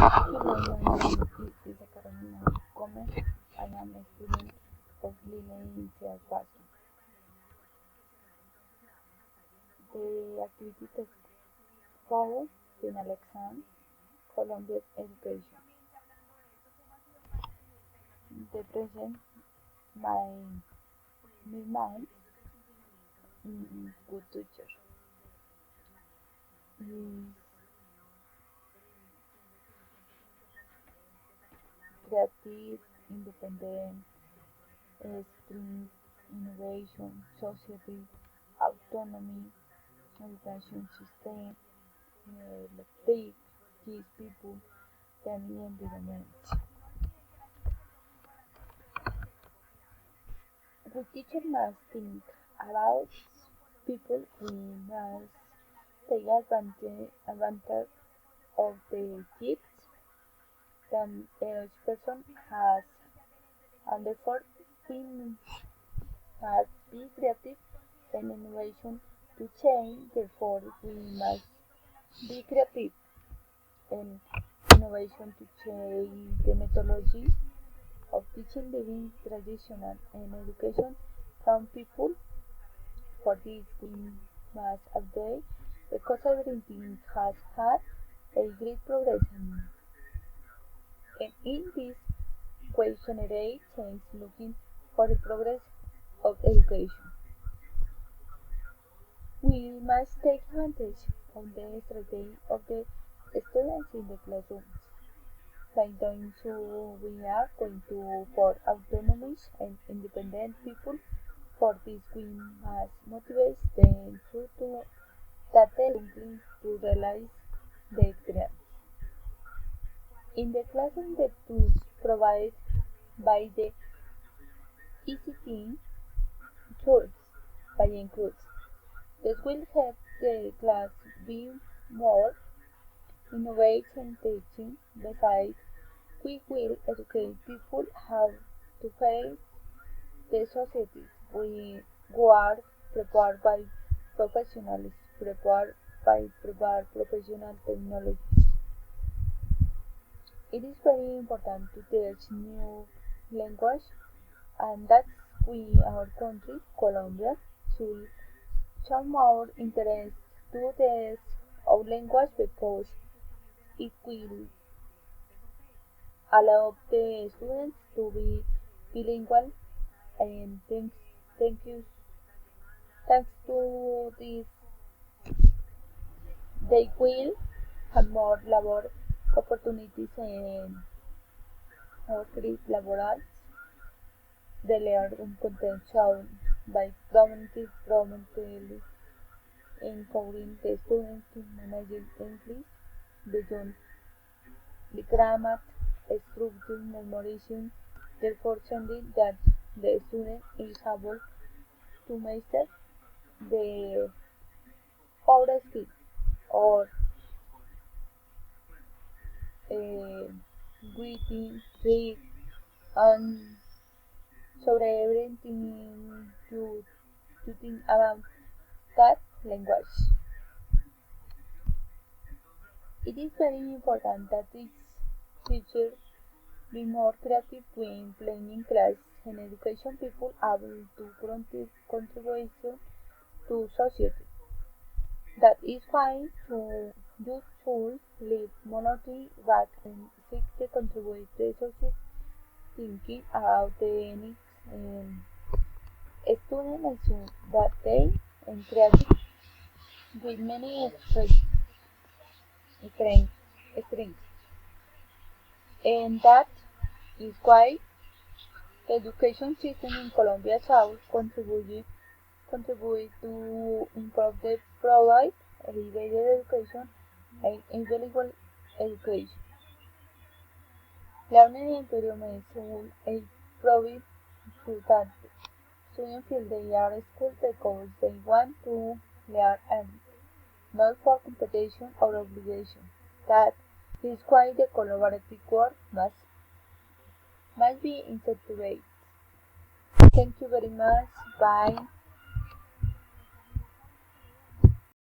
Hello, my name is Carolina Gomez. I am a student of Licencias Boston. The activity takes forward final exam, Colombia's education. The present my mind good teacher is creative, independent, strength, innovation, society, autonomy, education system, electric, these people, and the environment. We teacher must think about people. We must take advantage of the gifts that each person has, and therefore we must be creative and innovation to change. Therefore, we must be creative and innovation to change the methodology of teaching living traditional and education from people. For this, we must update because everything has had a great progress and in this questionnaire change looking for the progress of education. We must take advantage of the strategy of the students in the classrooms. By doing so, we are going to for autonomous and independent people. For this, we must motivate them to that they simply to realize their dreams. In the classroom, the tools provided by the ECT tools by includes. This will help the class be more innovative in teaching. Besides, we will educate people how to face the society. We are prepared by professionals, prepared professional technology. It is very important to teach new language, and that's we our country, Colombia, should show more interest to this our language because it will allow the students to be bilingual and thanks to this they will have more labor opportunities and more free laborals. They learn content shown by prominently empowering the students to manage English beyond the grammar, structure, memorization, therefore sending that the student is able to master the core skill or uh, greeting, read, and sobre everything to think about that language. It is very important that these teachers be more creative when planning class and education people able to contribute to society. That is why to you should leave monotony back and seek to contribute to society thinking about the needs and students assume that they and creative with many strengths, strengths. And that is why the education system in Colombia should contribute to improve the provide a better education and invaluable education. Learning environment should improve so that students feel they are at school because they want to learn and not for competition or obligation. That is why the collaborative work must be incentivized. Thank you very much. Bye.